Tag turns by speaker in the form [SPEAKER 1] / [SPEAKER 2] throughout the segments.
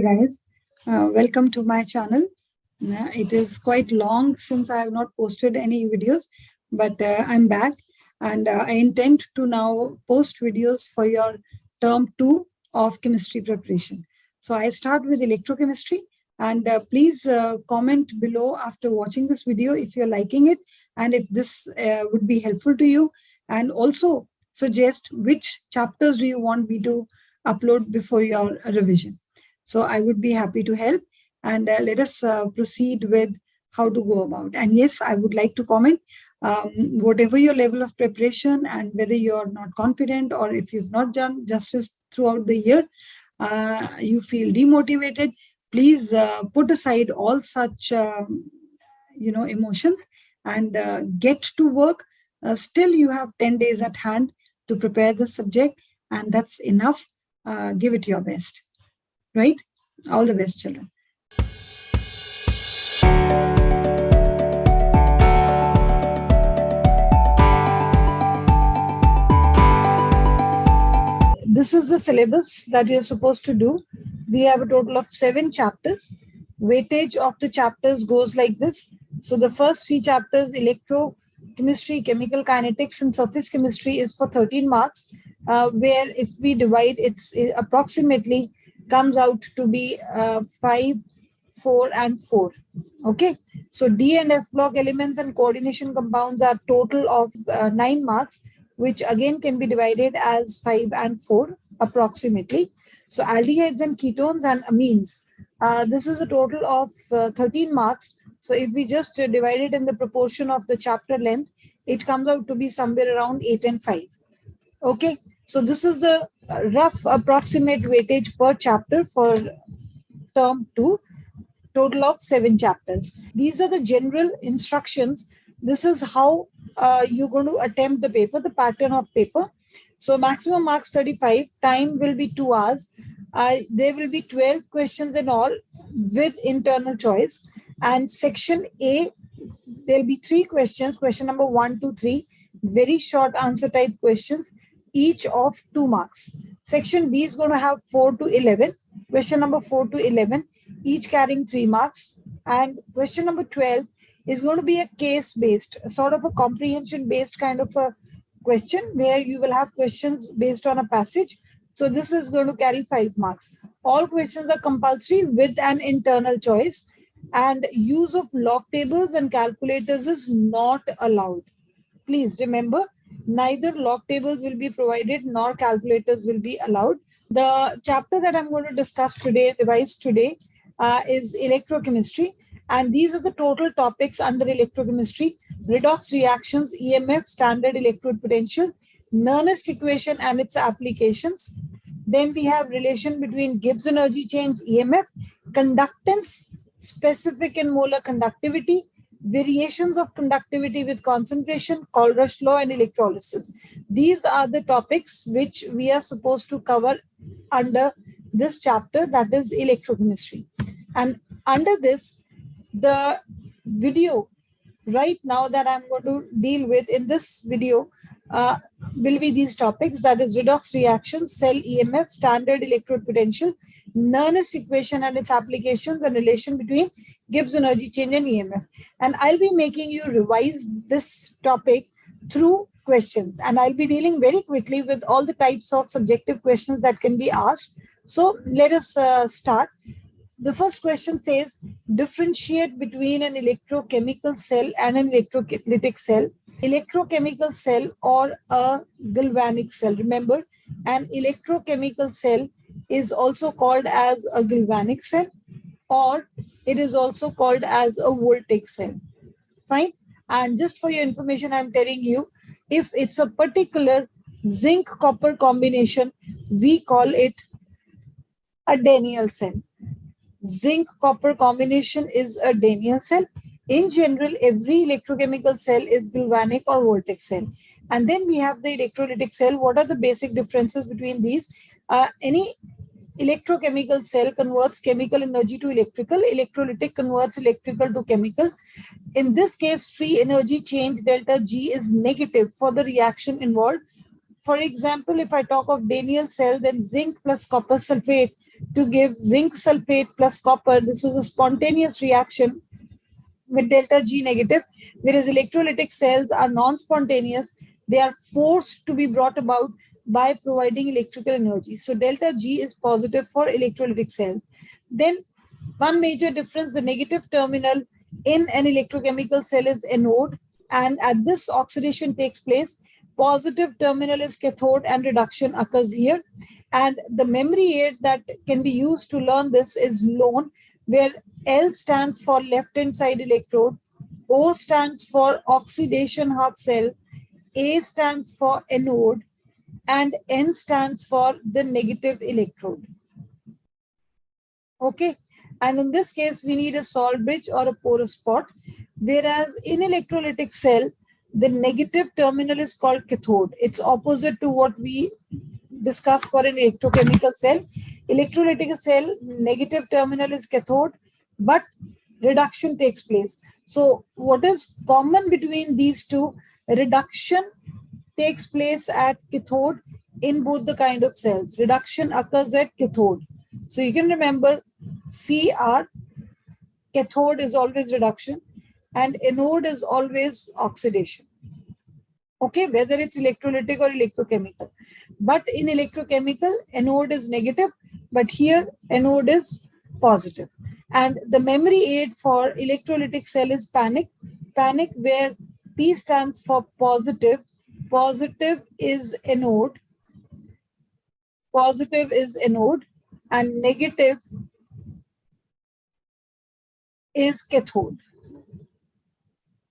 [SPEAKER 1] Guys, welcome to my channel. It is quite long since I have not posted any videos, but I'm back and I intend to now post videos for your term 2 of chemistry preparation. So I start with electrochemistry, and please comment below after watching this video if you're liking it and if this would be helpful to you, and also suggest which chapters do you want me to upload before your revision. So I would be happy to help, and let us proceed with how to go about. And yes, I would like to comment, whatever your level of preparation and whether you're not confident or if you've not done justice throughout the year, you feel demotivated, please put aside all such emotions and get to work. Still, you have 10 days at hand to prepare the subject, and that's enough. Give it your best. Right? All the best, children. This is the syllabus that we are supposed to do. We have a total of 7 chapters. Weightage of the chapters goes like this. So the first 3 chapters, electrochemistry, chemical kinetics, and surface chemistry, is for 13 marks, where if we divide, it approximately comes out to be 5, 4, and 4. Okay, so D and F block elements and coordination compounds are total of 9 marks, which again can be divided as 5 and 4 approximately. So aldehydes and ketones and amines, this is a total of 13 marks. So if we just divide it in the proportion of the chapter length, it comes out to be somewhere around 8 and 5. Okay, so this is the rough approximate weightage per chapter for term 2, total of 7 chapters. These are the general instructions. This is how you're going to attempt the paper, the pattern of paper. So maximum marks 35, time will be 2 hours. There will be 12 questions in all with internal choice. And section A, there'll be 3 questions, question number 1, 2, 3, very short answer type questions, each of 2 marks. Section B is going to have 4 to 11, question number 4 to 11, each carrying 3 marks. And question number 12 is going to be a case-based, sort of a comprehension-based kind of a question, where you will have questions based on a passage. So this is going to carry 5 marks. All questions are compulsory with an internal choice, and use of log tables and calculators is not allowed. Please remember, neither log tables will be provided nor calculators will be allowed. The chapter that I'm going to discuss today, revise today, is electrochemistry. And these are the total topics under electrochemistry: redox reactions, EMF, standard electrode potential, Nernst equation and its applications. Then we have relation between Gibbs energy change, EMF, conductance, specific and molar conductivity, variations of conductivity with concentration, Colrush law, and electrolysis. These are the topics which we are supposed to cover under this chapter, that is electrochemistry. And under this, the video right now that I'm going to deal with in this video will be these topics, that is redox reactions, cell EMF, standard electrode potential, Nernst equation and its applications, and relation between Gibbs energy change and EMF. And I'll be making you revise this topic through questions, and I'll be dealing very quickly with all the types of subjective questions that can be asked. So let us start. The first question says, differentiate between an electrochemical cell and an electrolytic cell. Electrochemical cell or a galvanic cell. Remember, an electrochemical cell is also called as a galvanic cell, or it is also called as a voltaic cell. Fine. And just for your information, I'm telling you, if it's a particular zinc copper combination, we call it a Daniell cell. Zinc copper combination is a Daniell cell. In general, every electrochemical cell is galvanic or voltaic cell. And then we have the electrolytic cell. What are the basic differences between these? Any electrochemical cell converts chemical energy to electrical. Electrolytic converts electrical to chemical. In this case, free energy change delta G is negative for the reaction involved. For example, if I talk of Daniell cell, then zinc plus copper sulfate to give zinc sulfate plus copper. This is a spontaneous reaction with delta G negative, whereas electrolytic cells are non-spontaneous. They are forced to be brought about by providing electrical energy. So delta G is positive for electrolytic cells. Then one major difference, the negative terminal in an electrochemical cell is anode, and at this oxidation takes place. Positive terminal is cathode and reduction occurs here. And the memory aid that can be used to learn this is lone, where L stands for left-hand side electrode, O stands for oxidation half cell, A stands for anode, and N stands for the negative electrode. Okay, and in this case, we need a salt bridge or a porous spot, whereas in electrolytic cell, the negative terminal is called cathode. It's opposite to what we discussed for an electrochemical cell. Electrolytic cell, negative terminal is cathode, but reduction takes place. So what is common between these two? Reduction takes place at cathode in both the kind of cells. Reduction occurs at cathode. So you can remember CR, cathode is always reduction, and anode is always oxidation. Okay, whether it's electrolytic or electrochemical. But in electrochemical, anode is negative, but here anode is positive. And the memory aid for electrolytic cell is panic. Panic, where P stands for positive. Positive is anode. Positive is anode, and negative is cathode.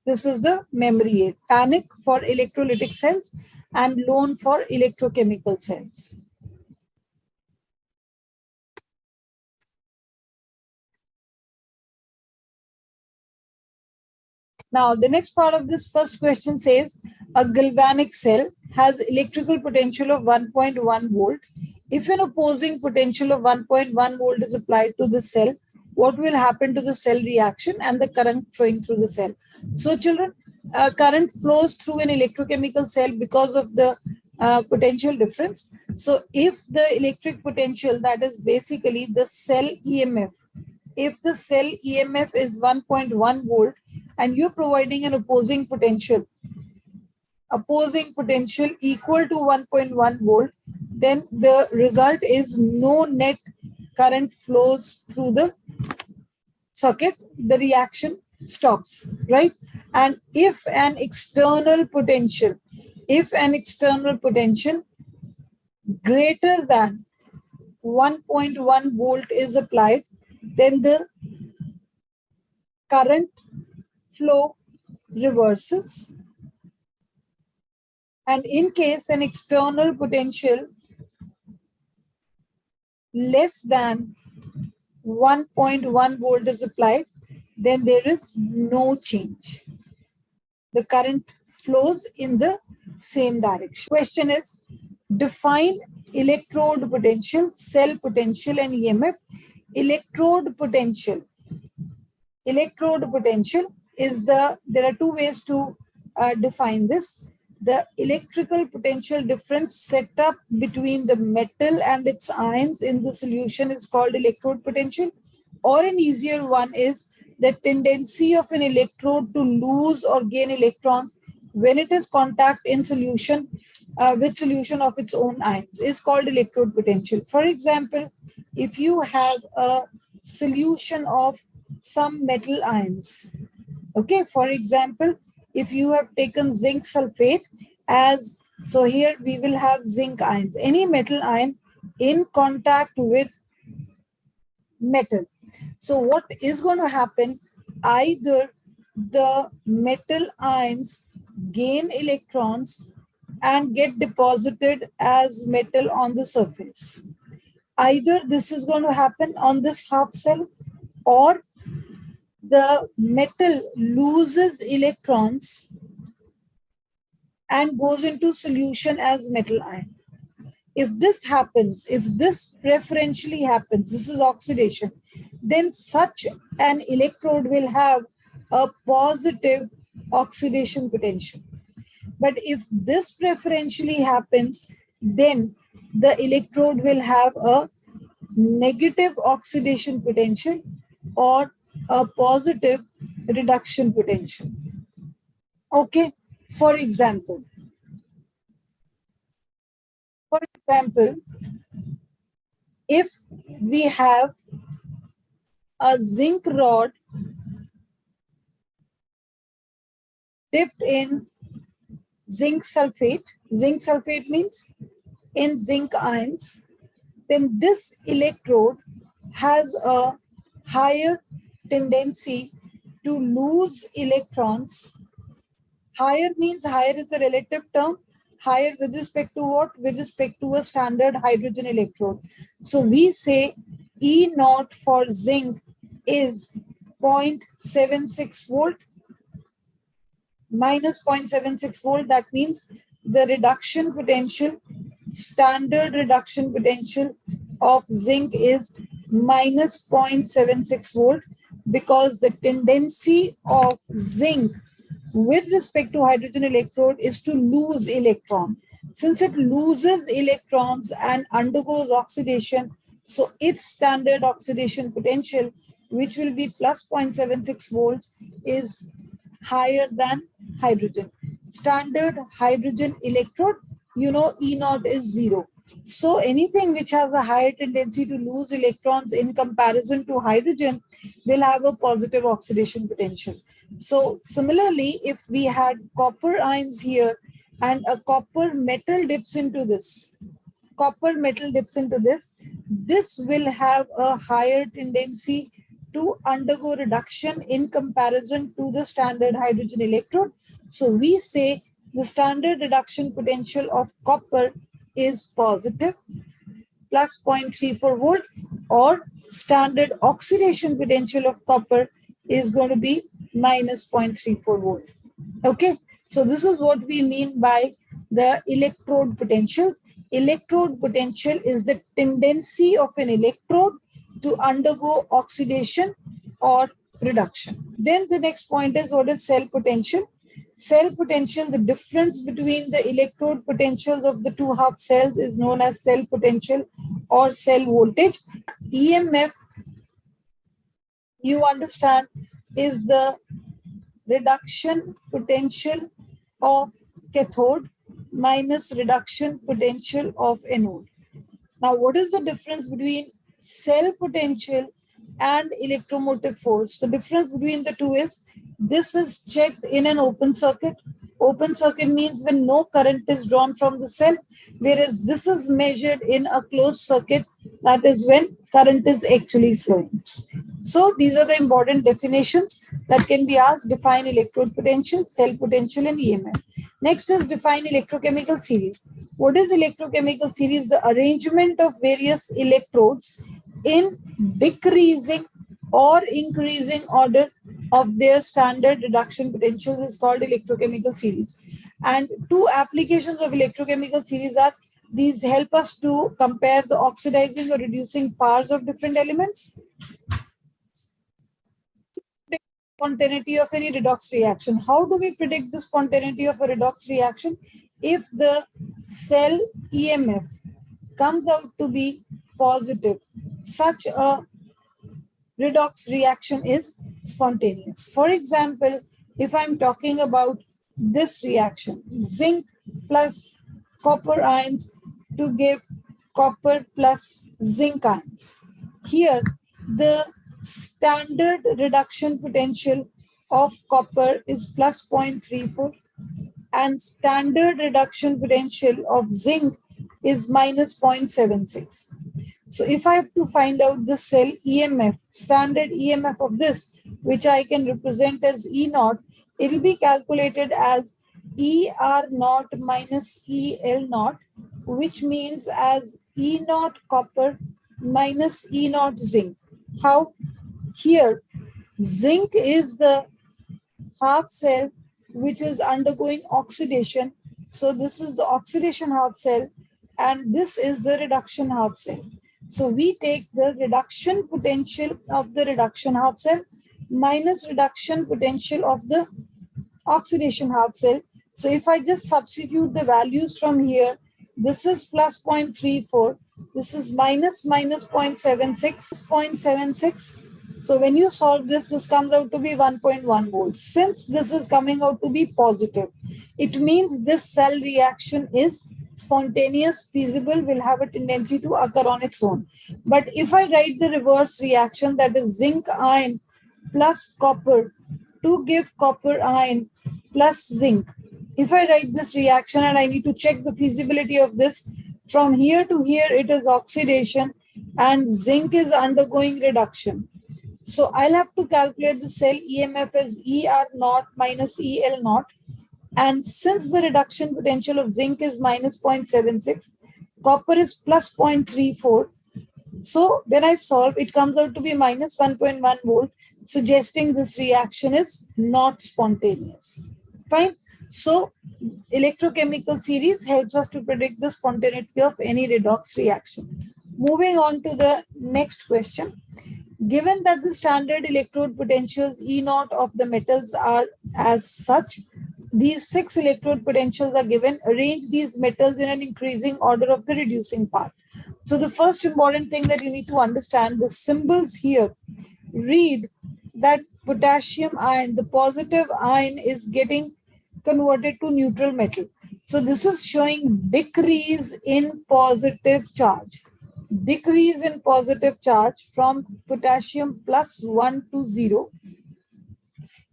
[SPEAKER 1] This is the memory aid. Panic for electrolytic cells and lone for electrochemical cells. Now, the next part of this first question says, a galvanic cell has electrical potential of 1.1 volt. If an opposing potential of 1.1 volt is applied to the cell, what will happen to the cell reaction and the current flowing through the cell? So children, current flows through an electrochemical cell because of the potential difference. So if the electric potential, that is basically the cell EMF, if the cell EMF is 1.1 volt and you're providing an opposing potential equal to 1.1 volt, then the result is no net current flows through the circuit, the reaction stops, right? And if an external potential greater than 1.1 volt is applied, then the current flow reverses. And in case an external potential less than 1.1 volt is applied, then there is no change. The current flows in the same direction. Question is, define electrode potential, cell potential, and EMF. Electrode potential is there are two ways to define this. The electrical potential difference set up between the metal and its ions in the solution is called electrode potential, or an easier one is the tendency of an electrode to lose or gain electrons when it is contact in solution with solution of its own ions is called electrode potential. For example, if you have a solution of some metal ions, okay, for example, if you have taken zinc sulfate as, so here we will have zinc ions, any metal ion in contact with metal. So what is going to happen? Either the metal ions gain electrons and get deposited as metal on the surface. Either this is going to happen on this half cell, or the metal loses electrons and goes into solution as metal ion. If this happens, if this preferentially happens, this is oxidation, then such an electrode will have a positive oxidation potential. But if this preferentially happens, then the electrode will have a negative oxidation potential or a positive reduction potential. Okay, for example, if we have a zinc rod dipped in zinc sulfate means in zinc ions, then this electrode has a higher tendency to lose electrons. Higher means higher is a relative term. Higher with respect to what? With respect to a standard hydrogen electrode. So we say E naught for zinc is 0.76 volt minus 0.76 volt. That means the reduction potential, standard reduction potential of zinc is minus 0.76 volt, because the tendency of zinc with respect to hydrogen electrode is to lose electron. Since it loses electrons and undergoes oxidation, so its standard oxidation potential, which will be plus 0.76 volts, is higher than hydrogen. Standard hydrogen electrode, you know, E naught is 0. So anything which has a higher tendency to lose electrons in comparison to hydrogen will have a positive oxidation potential. So similarly, if we had copper ions here and a copper metal dips into this, this will have a higher tendency to undergo reduction in comparison to the standard hydrogen electrode. So we say the standard reduction potential of copper is positive, plus 0.34 volt, or standard oxidation potential of copper is going to be minus 0.34 volt. Okay, so this is what we mean by the electrode potential. Electrode potential is the tendency of an electrode to undergo oxidation or reduction. Then the next point is, what is cell potential? Cell potential, the difference between the electrode potentials of the two half cells, is known as cell potential or cell voltage. EMF, you understand, is the reduction potential of cathode minus reduction potential of anode. Now, what is the difference between cell potential and electromotive force? The difference between the two is, this is checked in an open circuit. Open circuit means when no current is drawn from the cell, whereas this is measured in a closed circuit, that is when current is actually flowing. So these are the important definitions that can be asked. Define electrode potential, cell potential, and EMF. Next is define electrochemical series. What is electrochemical series? The arrangement of various electrodes in decreasing or increasing order of their standard reduction potential is called electrochemical series. And two applications of electrochemical series are, these help us to compare the oxidizing or reducing powers of different elements. Spontaneity of any redox reaction. How do we predict the spontaneity of a redox reaction? If the cell EMF comes out to be positive, such a redox reaction is spontaneous. For example, if I'm talking about this reaction, zinc plus copper ions to give copper plus zinc ions. Here, the standard reduction potential of copper is plus 0.34 and standard reduction potential of zinc is minus 0.76. So if I have to find out the cell EMF, standard EMF of this, which I can represent as E naught, it will be calculated as ER naught minus EL naught, which means as E naught copper minus E naught zinc. How? Here, zinc is the half cell which is undergoing oxidation. So this is the oxidation half cell and this is the reduction half cell. So we take the reduction potential of the reduction half cell minus reduction potential of the oxidation half cell. So if I just substitute the values from here, This is plus 0.34. This is minus 0.76. So when you solve this, this comes out to be 1.1 volts. Since this is coming out to be positive, it means this cell reaction is spontaneous, feasible, will have a tendency to occur on its own. But if I write the reverse reaction, that is zinc ion plus copper to give copper ion plus zinc. If I write this reaction and I need to check the feasibility of this, from here to here it is oxidation and zinc is undergoing reduction. So I'll have to calculate the cell EMF as ER naught minus EL naught. And since the reduction potential of zinc is minus 0.76, copper is plus 0.34. So when I solve, it comes out to be minus 1.1 volt, suggesting this reaction is not spontaneous. Fine. So electrochemical series helps us to predict the spontaneity of any redox reaction. Moving on to the next question. Given that the standard electrode potentials E naught of the metals are as such, these 6 electrode potentials are given. Arrange these metals in an increasing order of the reducing part. So the first important thing that you need to understand, the symbols here read that potassium ion, the positive ion, is getting converted to neutral metal. So this is showing decrease in positive charge. Decrease in positive charge from potassium plus 1 to 0.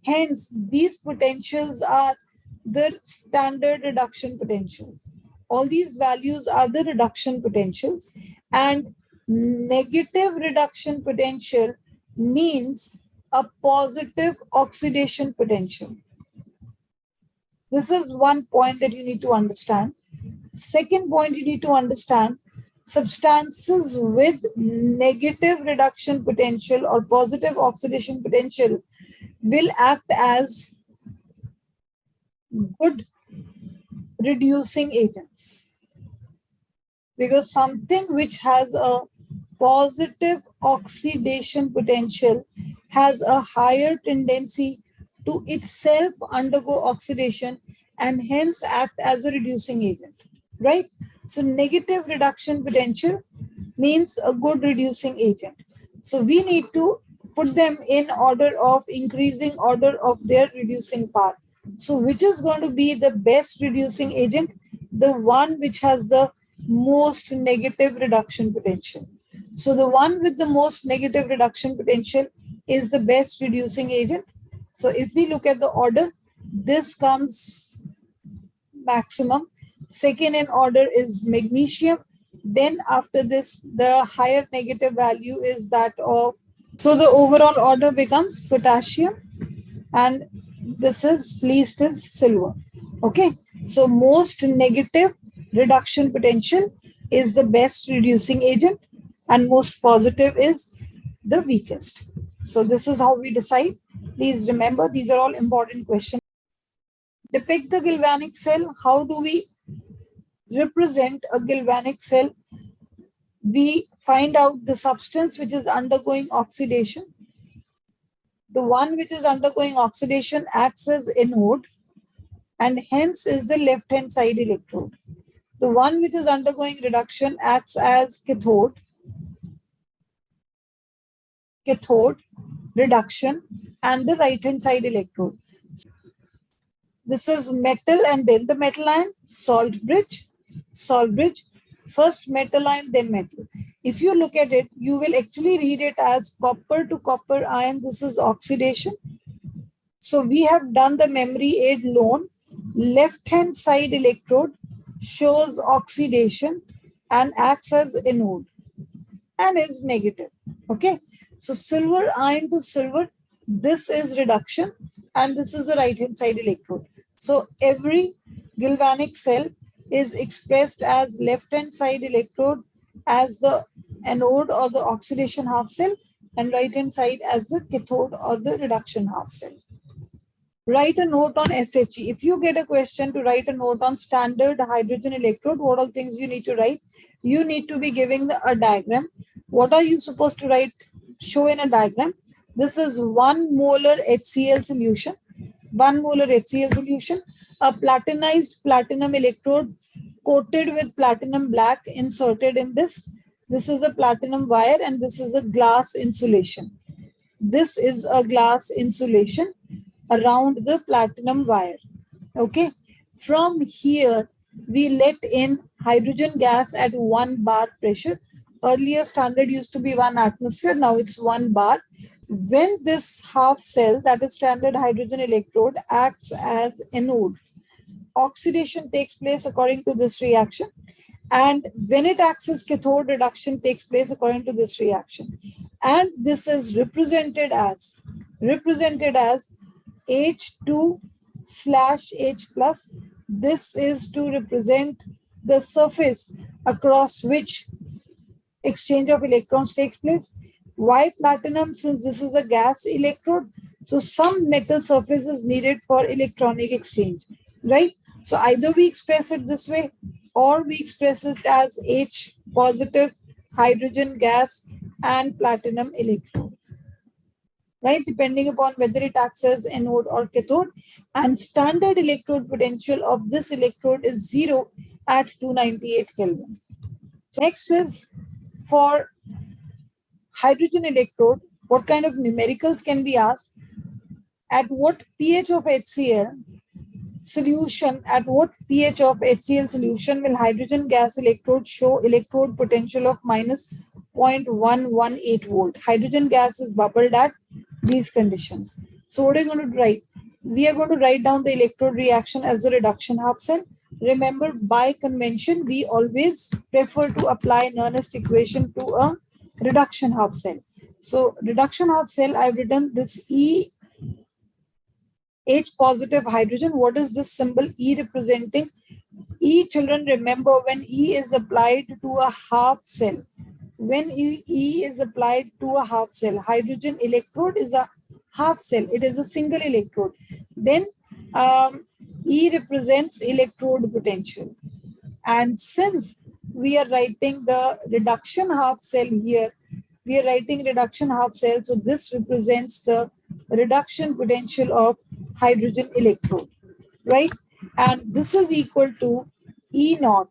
[SPEAKER 1] Hence, these potentials are the standard reduction potentials. All these values are the reduction potentials, and negative reduction potential means a positive oxidation potential. This is one point that you need to understand. Second point you need to understand, substances with negative reduction potential or positive oxidation potential will act as good reducing agents, because something which has a positive oxidation potential has a higher tendency to itself undergo oxidation and hence act as a reducing agent, right? So negative reduction potential means a good reducing agent. So we need to put them in order of increasing order of their reducing path. So which is going to be the best reducing agent? The one which has the most negative reduction potential. So the one with the most negative reduction potential is the best reducing agent. So if we look at the order, this comes maximum. Second in order is magnesium. Then after this, the higher negative value is that of, so the overall order becomes potassium, and this is least is silver. Okay, so most negative reduction potential is the best reducing agent and most positive is the weakest. So this is how we decide. Please remember, these are all important questions. Depict the galvanic cell. How do we represent a galvanic cell? We find out the substance which is undergoing oxidation. The one which is undergoing oxidation acts as anode and hence is the left-hand side electrode. The one which is undergoing reduction acts as cathode, reduction, and the right-hand side electrode. This is metal and then the metal ion, salt bridge, first metal ion, then metal. If you look at it, you will actually read it as copper to copper ion. This is oxidation. So we have done the memory aid loan. Left-hand side electrode shows oxidation and acts as anode and is negative. Okay. So silver ion to silver, this is reduction and this is the right-hand side electrode. So every galvanic cell is expressed as left-hand side electrode as the anode or the oxidation half cell and right-hand side as the cathode or the reduction half cell. Write a note on SHE. If you get a question to write a note on standard hydrogen electrode, what all things you need to write? You need to be giving a diagram. What are you supposed to write? Show in a diagram. This is 1 molar HCl solution. 1 molar HCl solution. A platinized platinum electrode coated with platinum black inserted in this. This is a platinum wire and this is a glass insulation. This is a glass insulation around the platinum wire. Okay. From here, we let in hydrogen gas at 1 bar pressure. Earlier standard used to be 1 atmosphere. Now it's 1 bar. When this half cell, that is standard hydrogen electrode, acts as anode, oxidation takes place according to this reaction. And when it acts as cathode, reduction takes place according to this reaction. And this is represented as H2/H plus. This is to represent the surface across which exchange of electrons takes place. Why platinum? Since this is a gas electrode, so some metal surface is needed for electronic exchange, right? So either we express it this way or we express it as H positive, hydrogen gas and platinum electrode, right? Depending upon whether it acts as anode or cathode. And standard electrode potential of this electrode is 0 at 298 Kelvin. So next is for hydrogen electrode, what kind of numericals can be asked? At what pH of HCl solution, at what pH of HCl solution will hydrogen gas electrode show electrode potential of minus 0.118 volt? Hydrogen gas is bubbled at these conditions. So what are you going to write? We are going to write down the electrode reaction as a reduction half cell. Remember, by convention, we always prefer to apply Nernst equation to a reduction half cell. So reduction half cell, I've written this E, H positive hydrogen. What is this symbol E representing? E, children, remember, when E is applied to a half cell, when E is applied to a half cell, hydrogen electrode is a half cell. It is a single electrode. Then E represents electrode potential. And since we are writing the reduction half cell here, we are writing reduction half cell. So this represents the reduction potential of hydrogen electrode, right? And this is equal to E naught.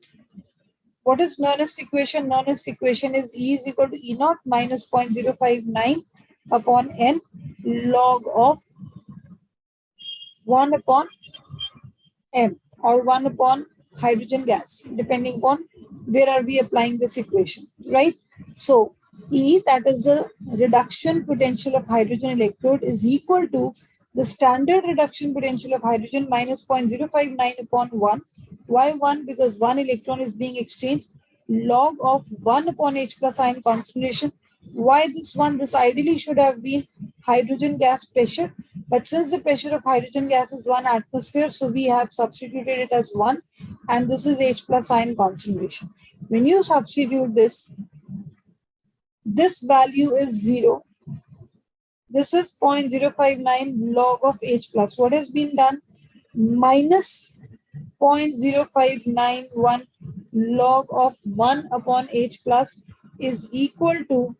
[SPEAKER 1] What is Nernst equation? Nernst equation is E is equal to E naught minus 0.059 upon N log of 1 upon M or 1 upon hydrogen gas, depending upon where are we applying this equation, right? So E, that is the reduction potential of hydrogen electrode, is equal to the standard reduction potential of hydrogen minus 0.059 upon 1. Why 1? Because 1 electron is being exchanged, log of 1 upon H plus ion concentration. Why this 1? This ideally should have been hydrogen gas pressure, but since the pressure of hydrogen gas is 1 atmosphere, so we have substituted it as 1, and this is H plus ion concentration. When you substitute this value is 0. This is 0.059 log of H plus. What has been done? Minus 0.0591 log of 1 upon H plus is equal to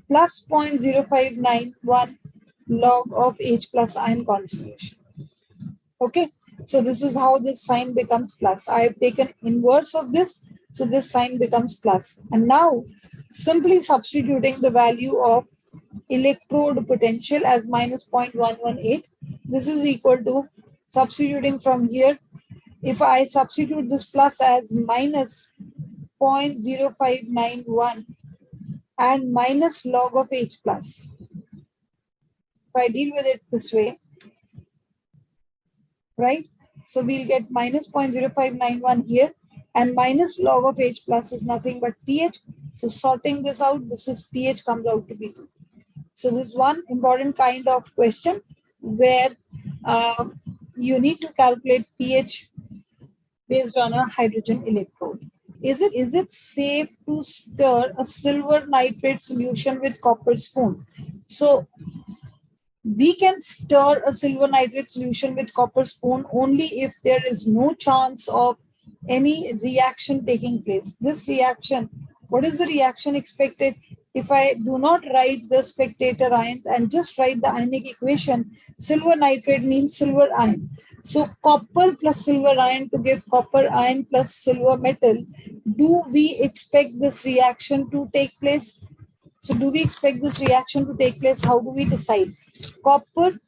[SPEAKER 1] plus 0.0591 log of H plus ion concentration. Okay, so this is how this sign becomes plus. I have taken inverse of this, so this sign becomes plus. And now simply substituting the value of electrode potential as minus 0.118, this is equal to, substituting from here, if I substitute this plus as minus 0.0591 and minus log of H plus. If I deal with it this way, right? So we'll get minus 0.0591 here, and minus log of H plus is nothing but pH. So sorting this out, this is pH comes out to be 2. So this is one important kind of question where you need to calculate pH based on a hydrogen electrode. Is it safe to stir a silver nitrate solution with copper spoon? So we can stir a silver nitrate solution with copper spoon only if there is no chance of any reaction taking place. This reaction, what is the reaction expected? If I do not write the spectator ions and just write the ionic equation, silver nitrate means silver ion. So copper plus silver ion to give copper ion plus silver metal. Do we expect this reaction to take place? So do we expect this reaction to take place? How do we decide? Copper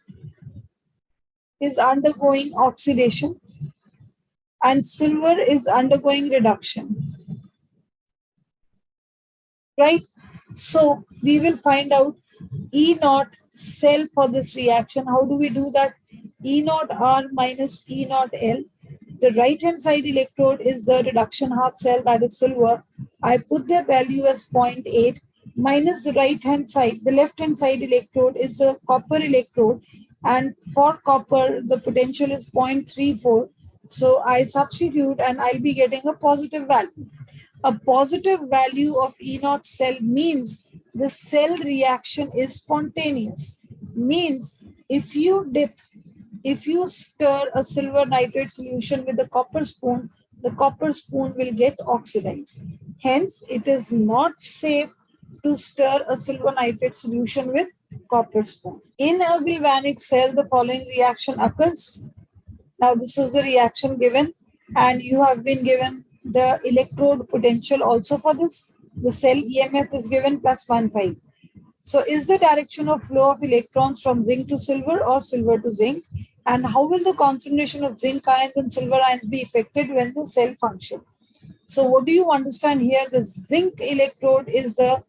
[SPEAKER 1] is undergoing oxidation and silver is undergoing reduction, right? So we will find out E naught cell for this reaction. How do we do that? E naught R minus E naught L. The right hand side electrode is the reduction half cell, that is silver. I put the value as 0.8 minus the right hand side. The left hand side electrode is the copper electrode, and for copper the potential is 0.34. So I substitute and I'll be getting a positive value. A positive value of E naught cell means the cell reaction is spontaneous. Means if you stir a silver nitrate solution with a copper spoon, the copper spoon will get oxidized. Hence, it is not safe to stir a silver nitrate solution with copper spoon. In a galvanic cell, the following reaction occurs. Now, this is the reaction given, and you have been given the electrode potential also for this. The cell EMF is given plus 1.5. So is the direction of flow of electrons from zinc to silver or silver to zinc? And how will the concentration of zinc ions and silver ions be affected when the cell functions? So what do you understand here? The zinc electrode is the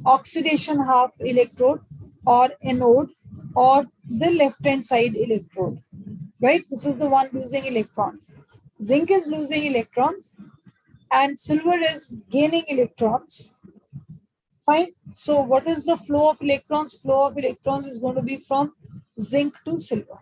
[SPEAKER 1] oxidation half electrode or anode or the left hand side electrode, right? This is the one losing electrons. Zinc is losing electrons and silver is gaining electrons. Fine. So what is the flow of electrons? Flow of electrons is going to be from zinc to silver.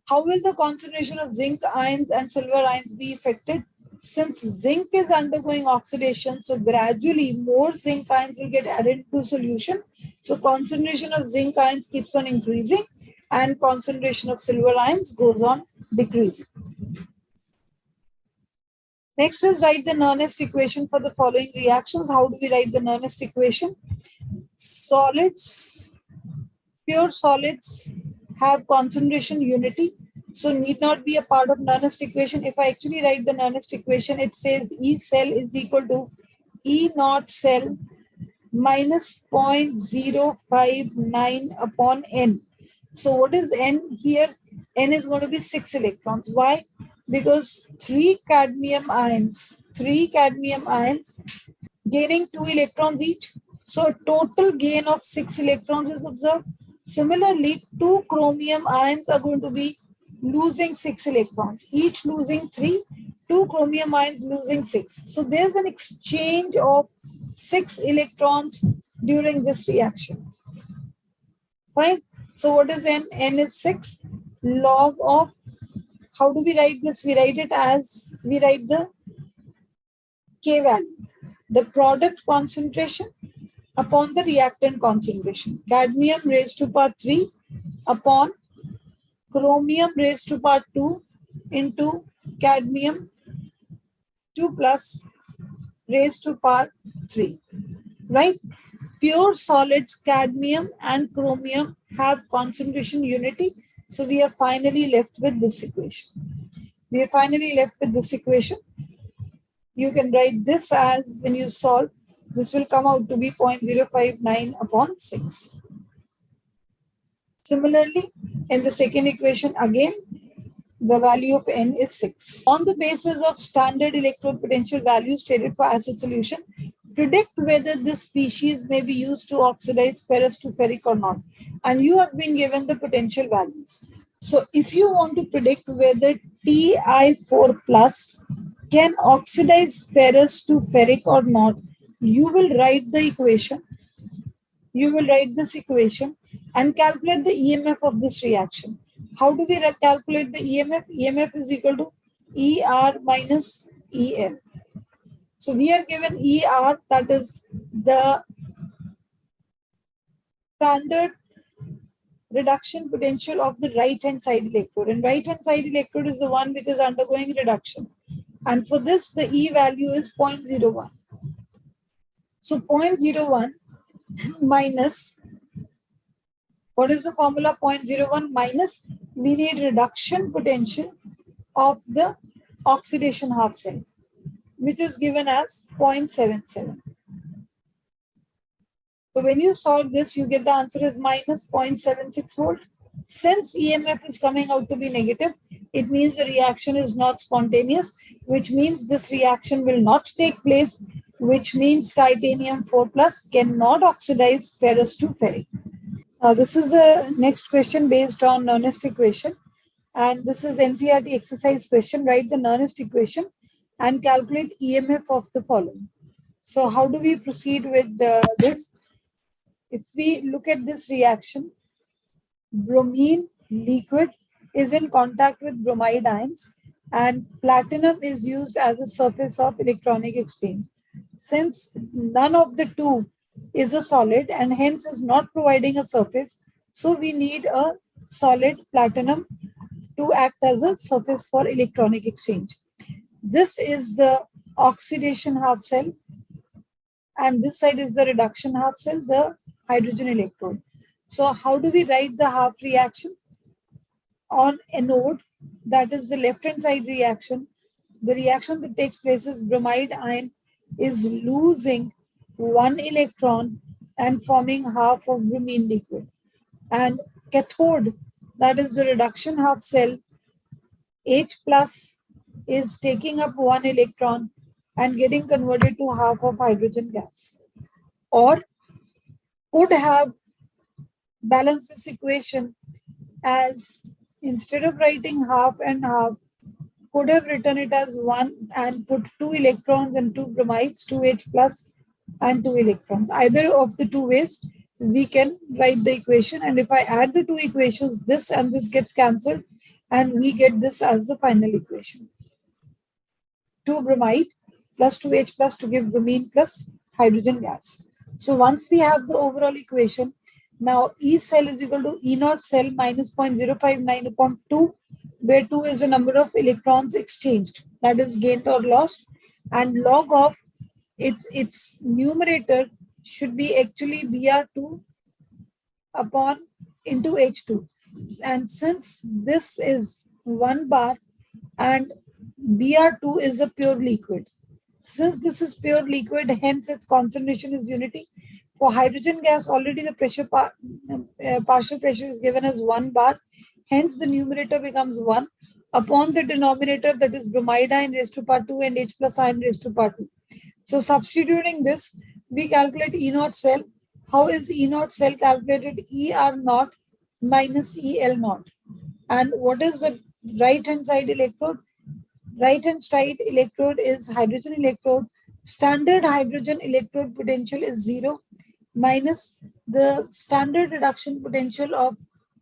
[SPEAKER 1] How will the concentration of zinc ions and silver ions be affected? Since zinc is undergoing oxidation, so gradually more zinc ions will get added to solution. So concentration of zinc ions keeps on increasing and concentration of silver ions goes on decreasing. Next is write the Nernst equation for the following reactions. How do we write the Nernst equation? Solids, pure solids have concentration unity, so need not be a part of Nernst equation. If I actually write the Nernst equation, it says E cell is equal to E naught cell minus 0.059 upon N. So what is N here? N is going to be 6 electrons. Why? Because 3 cadmium ions gaining 2 electrons each. So total gain of 6 electrons is observed. Similarly, 2 chromium ions are going to be losing 6 electrons, each losing 3, 2 chromium ions losing 6. So there's an exchange of 6 electrons during this reaction. Fine. So what is N? N is 6 log of, how do we write this? We write it as, we write the K value, the product concentration upon the reactant concentration. Cadmium raised to power 3 upon chromium raised to power 2 into cadmium 2 plus raised to power 3, right? Pure solids, cadmium and chromium have concentration unity. So we are finally left with this equation. You can write this as, when you solve, this will come out to be 0.059 upon 6. Similarly, in the second equation, again, the value of N is 6. On the basis of standard electrode potential values stated for acid solution, predict whether this species may be used to oxidize ferrous to ferric or not. And you have been given the potential values. So if you want to predict whether Ti4 plus can oxidize ferrous to ferric or not, you will write the equation. You will write this equation and calculate the EMF of this reaction. How do we calculate the EMF? EMF is equal to ER minus EL. So we are given ER, that is the standard reduction potential of the right hand side electrode. And right hand side electrode is the one which is undergoing reduction. And for this, the E value is 0.01. So 0.01 minus, what is the formula? 0.01 minus, we need reduction potential of the oxidation half cell, which is given as 0.77. So when you solve this, you get the answer is minus 0.76 volt. Since EMF is coming out to be negative, it means the reaction is not spontaneous, which means this reaction will not take place, which means titanium 4 plus cannot oxidize ferrous to ferric. Now, this is the next question based on Nernst equation. And this is NCERT exercise question. Write the Nernst equation and calculate EMF of the following. So how do we proceed with this? If we look at this reaction, bromine liquid is in contact with bromide ions and platinum is used as a surface of electronic exchange. Since none of the two is a solid and hence is not providing a surface, so we need a solid platinum to act as a surface for electronic exchange. This is the oxidation half cell and this side is the reduction half cell, the hydrogen electrode. So how do we write the half reactions? On anode, that is the left hand side reaction, the reaction that takes place is bromide ion is losing one electron and forming half of bromine liquid. And cathode, that is the reduction half cell, H plus is taking up one electron and getting converted to half of hydrogen gas. Or could have balanced this equation as, instead of writing half and half, could have written it as 1 and put 2 electrons and 2 bromides, 2H plus and 2 electrons. Either of the two ways, we can write the equation. And if I add the two equations, this and this gets cancelled and we get this as the final equation. 2 bromide plus 2H plus to give bromine plus hydrogen gas. So once we have the overall equation, now E cell is equal to E naught cell minus 0.059 upon 2, where 2 is the number of electrons exchanged, that is gained or lost, and log of its numerator should be actually Br2 upon into H2. And since this is 1 bar and Br2 is a pure liquid, since this is pure liquid, hence its concentration is unity. For hydrogen gas, already the pressure partial pressure is given as 1 bar. Hence, the numerator becomes 1 upon the denominator, that is bromide ion raised to power 2 and H plus ion raised to power 2. So, substituting this, we calculate E naught cell. How is E naught cell calculated? ER naught minus EL naught. And what is the right hand side electrode? Right hand side electrode is hydrogen electrode. Standard hydrogen electrode potential is 0 minus the standard reduction potential of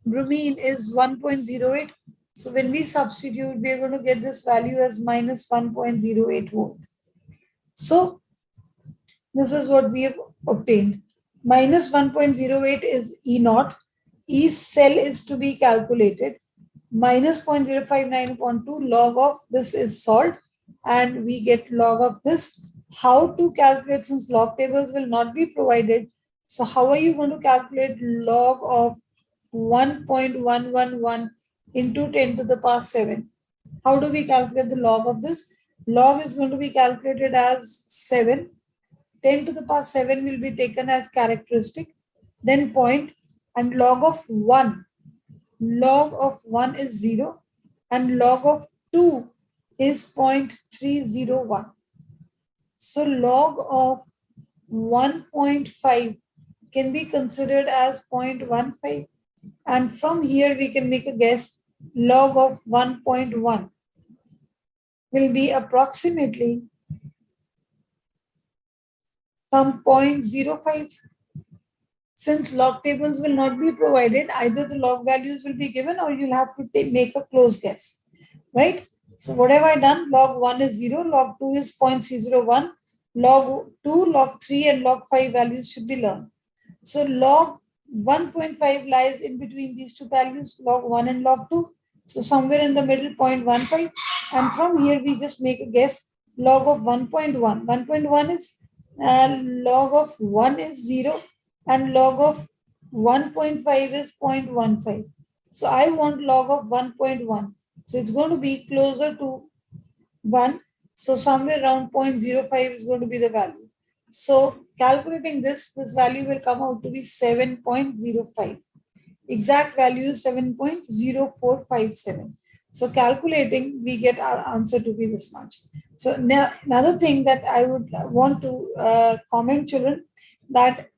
[SPEAKER 1] bromine is 1.08. So when we substitute, we are going to get this value as minus 1.08 volt. So this is what we have obtained. Minus 1.08 is E naught. E cell is to be calculated. Minus 0.059 upon 2, log of this is salt, and we get log of this. How to calculate, since log tables will not be provided? So how are you going to calculate log of 1.111 into 10 to the power 7? How do we calculate the log of this? Log is going to be calculated as 7. 10 to the power 7 will be taken as characteristic, then point, and log of 1. Log of 1 is 0 and log of 2 is 0.301. So log of 1.5 can be considered as 0.15, and from here we can make a guess. Log of 1.1 will be approximately some 0.05. Since log tables will not be provided, either the log values will be given or you'll have to make a close guess, right? So what have I done? Log 1 is 0, log 2 is 0.301, log 2, log 3 and log 5 values should be learned. So log 1.5 lies in between these two values, log 1 and log 2. So somewhere in the middle, 0.15. And from here we just make a guess. Log of 1.1. 1.1 is log of 1 is 0 and log of 1.5 is 0.15. So I want log of 1.1. So it's going to be closer to 1. So somewhere around 0.05 is going to be the value. So calculating this value will come out to be 7.05. Exact value is 7.0457. So calculating, we get our answer to be this much. So now another thing that I would want to comment, children, that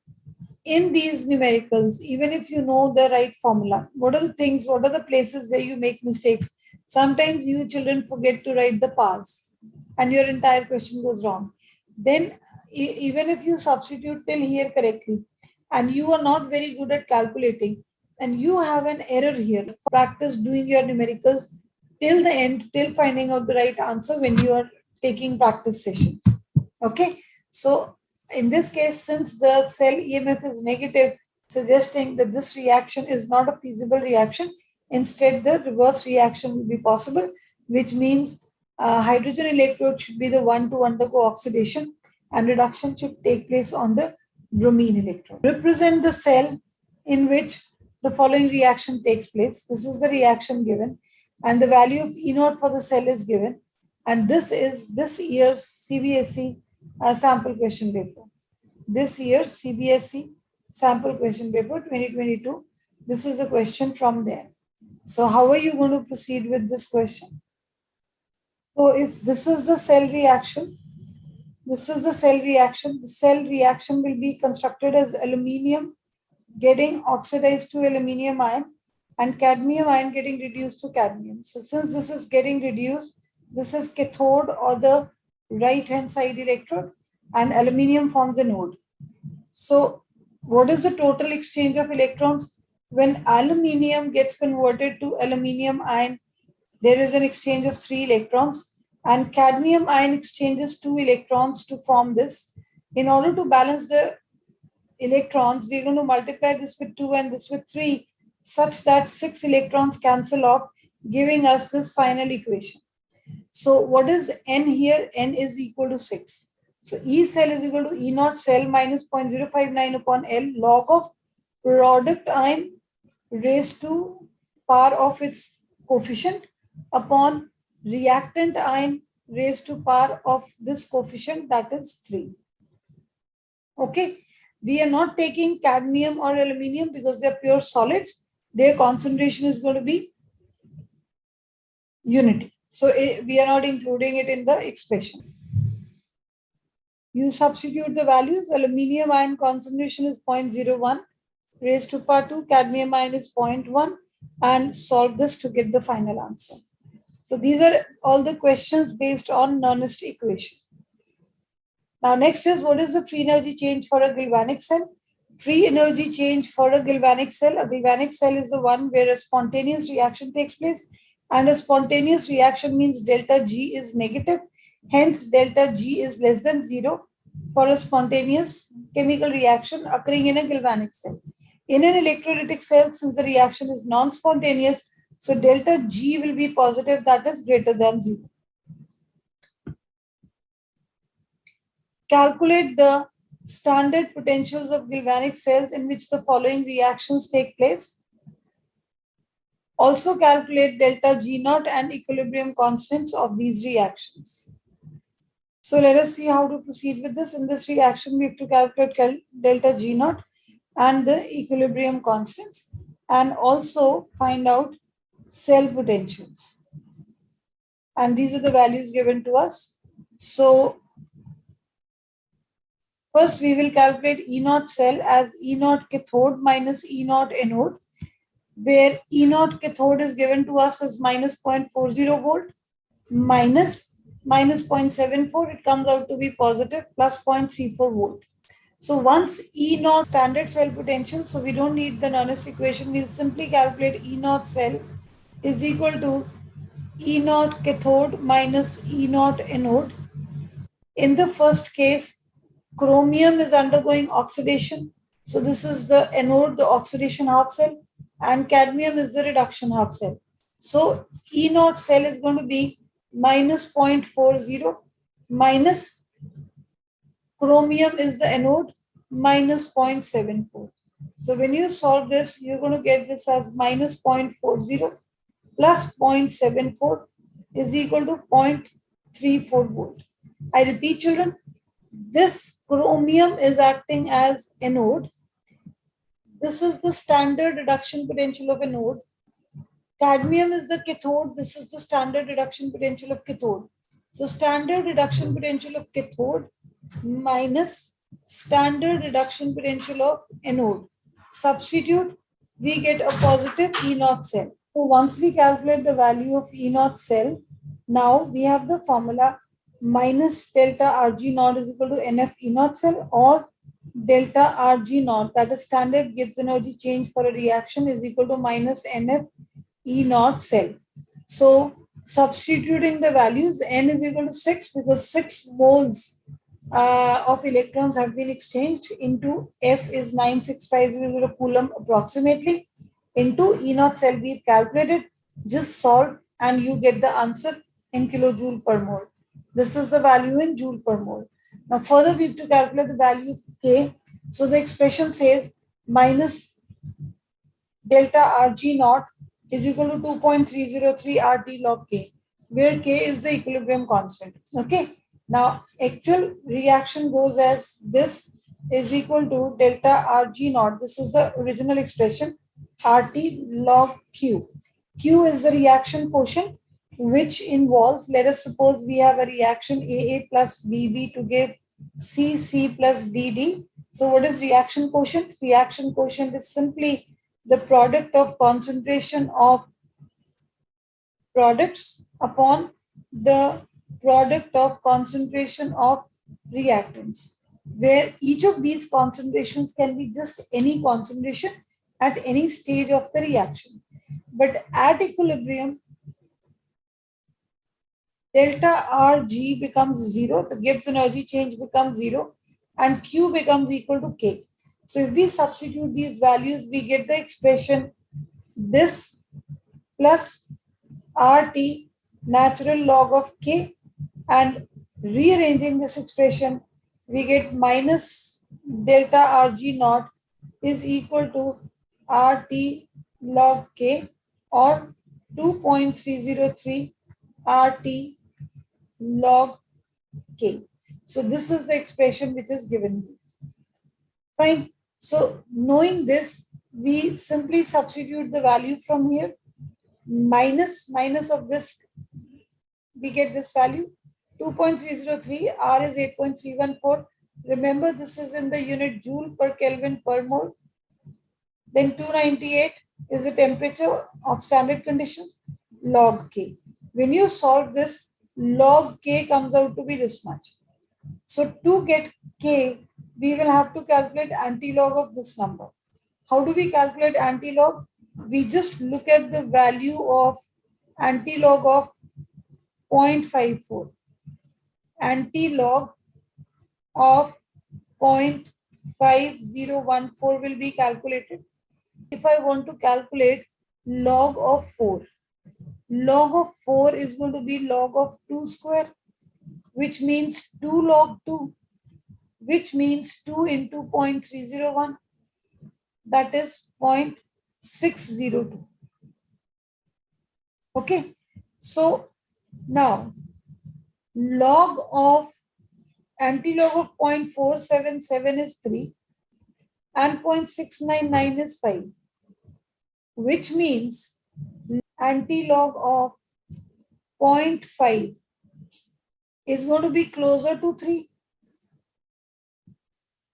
[SPEAKER 1] in these numericals, even if you know the right formula, what are the places where you make mistakes? Sometimes you children forget to write the powers and your entire question goes wrong. Then even if you substitute till here correctly and you are not very good at calculating and you have an error here, practice doing your numericals till the end, till finding out the right answer when you are taking practice sessions. Okay, so in this case, since the cell EMF is negative, suggesting that this reaction is not a feasible reaction, instead the reverse reaction will be possible, which means hydrogen electrode should be the one to undergo oxidation and reduction should take place on the bromine electrode. Represent the cell in which the following reaction takes place. This is the reaction given and the value of E0 for the cell is given. And this is this year's CBSE sample question paper. This year's CBSE sample question paper 2022. This is the question from there. So how are you going to proceed with this question? So if this is the cell reaction, the cell reaction will be constructed as aluminium getting oxidized to aluminium ion and cadmium ion getting reduced to cadmium. So since this is getting reduced, this is cathode or the right hand side electrode and aluminium forms a node. So what is the total exchange of electrons? When aluminium gets converted to aluminium ion, there is an exchange of 3 electrons and cadmium ion exchanges 2 electrons to form this. In order to balance the electrons, we're going to multiply this with 2 and this with 3 such that 6 electrons cancel off, giving us this final equation. So what is N here? N is equal to 6. So E cell is equal to E naught cell minus 0.059 upon L log of product ion raised to power of its coefficient upon reactant ion raised to power of this coefficient, that is 3. Okay. We are not taking cadmium or aluminium because they're pure solids. Their concentration is going to be unity. So we are not including it in the expression. You substitute the values. Aluminium ion concentration is 0.01 raised to power 2. Cadmium ion is 0.1 and solve this to get the final answer. So these are all the questions based on Nernst equation. Now next is, what is the free energy change for a galvanic cell? Free energy change for a galvanic cell. A galvanic cell is the one where a spontaneous reaction takes place, and a spontaneous reaction means delta G is negative. Hence, delta G is less than 0 for a spontaneous chemical reaction occurring in a galvanic cell. In an electrolytic cell, since the reaction is non-spontaneous, so delta G will be positive, that is greater than 0. Calculate the standard potentials of galvanic cells in which the following reactions take place. Also calculate delta G naught and equilibrium constants of these reactions. So let us see how to proceed with this. In this reaction, we have to calculate delta G naught and the equilibrium constants and also find out cell potentials. And these are the values given to us. So first, we will calculate E naught cell as E naught cathode minus E naught anode, where E naught cathode is given to us as minus 0.40 volt minus 0.74. It comes out to be positive plus 0.34 volt. So once E naught standard cell potential, so we don't need the Nernst equation, we'll simply calculate E naught cell is equal to E naught cathode minus E naught anode. In the first case, chromium is undergoing oxidation. So this is the anode, the oxidation half cell, and cadmium is the reduction half cell. So E naught cell is going to be minus 0.40 minus chromium is the anode, minus 0.74. So when you solve this, you're going to get this as minus 0.40 plus 0.74 is equal to 0.34 volt. I repeat, children, this chromium is acting as anode. This is the standard reduction potential of anode. Cadmium is the cathode. This is the standard reduction potential of cathode. So standard reduction potential of cathode minus standard reduction potential of anode. Substitute, we get a positive E naught cell. So once we calculate the value of E naught cell, now we have the formula minus delta Rg naught is equal to NF E naught cell, or delta Rg naught, that is standard Gibbs energy change for a reaction, is equal to minus NF E naught cell. So substituting the values, N is equal to 6 because 6 moles of electrons have been exchanged, into F is 9650 coulomb approximately, into E naught cell we've calculated. Just solve and you get the answer in kilojoule per mole. This is the value in joule per mole. Now further we have to calculate the value of K. So the expression says minus delta Rg naught is equal to 2.303 RT log K, where K is the equilibrium constant. Okay. Now, actual reaction goes as this is equal to delta Rg naught. This is the original expression, RT log Q. Q is the reaction quotient, which involves, let us suppose we have a reaction AA plus BB to give CC plus DD. So what is reaction quotient? Reaction quotient is simply the product of concentration of products upon the product of concentration of reactants, where each of these concentrations can be just any concentration at any stage of the reaction. But at equilibrium, delta Rg becomes 0, the Gibbs energy change becomes 0, and Q becomes equal to K. So if we substitute these values, we get the expression this plus RT natural log of K, and rearranging this expression, we get minus delta Rg naught is equal to RT log K, or 2.303 RT log K. So this is the expression which is given. Fine. So knowing this, we simply substitute the value from here. Minus of this, we get this value 2.303. R is 8.314. Remember, this is in the unit joule per Kelvin per mole. Then 298 is the temperature of standard conditions, log K. When you solve this, log K comes out to be this much. So to get K, we will have to calculate antilog of this number. How do we calculate antilog? We just look at the value of antilog of 0.54. Antilog of 0.5014 will be calculated. If I want to calculate log of 4, log of 4 is going to be log of 2 square, which means 2 log 2, which means 2 into 0.301, that is 0.602. Okay, so now log of antilog of 0.477 is 3 and 0.699 is 5, which means antilog of 0.5 is going to be closer to 3.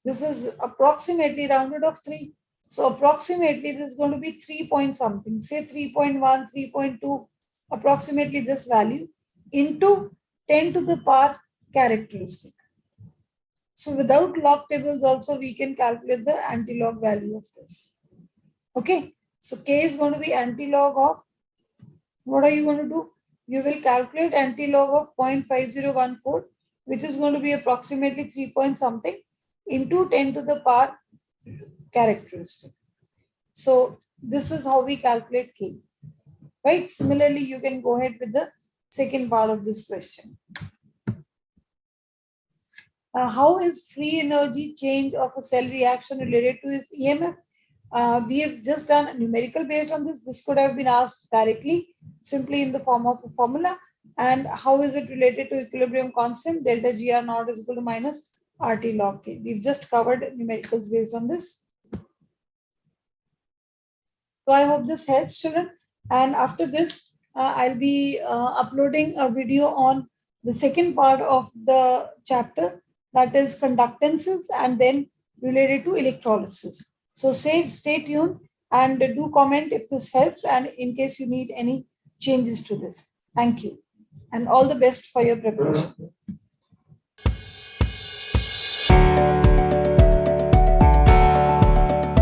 [SPEAKER 1] This is approximately rounded off 3. So approximately this is going to be 3 point something, say 3.1, 3.2, approximately this value into 10 to the power characteristic. So without log tables also we can calculate the antilog value of this. Okay, so K is going to be antilog of, what are you going to do? You will calculate antilog of 0.5014, which is going to be approximately 3 point something into 10 to the power characteristic. So this is how we calculate K, right? Similarly, you can go ahead with the second part of this question. How is free energy change of a cell reaction related to its EMF? We have just done a numerical based on this. This could have been asked directly, simply in the form of a formula. And how is it related to equilibrium constant? Delta GR naught is equal to minus RT log K. We've just covered numericals based on this. So I hope this helps, children. And after this, I'll be uploading a video on the second part of the chapter, that is conductances, and then related to electrolysis. So stay tuned and do comment if this helps, and in case you need any changes to this. Thank you. And all the best for your preparation.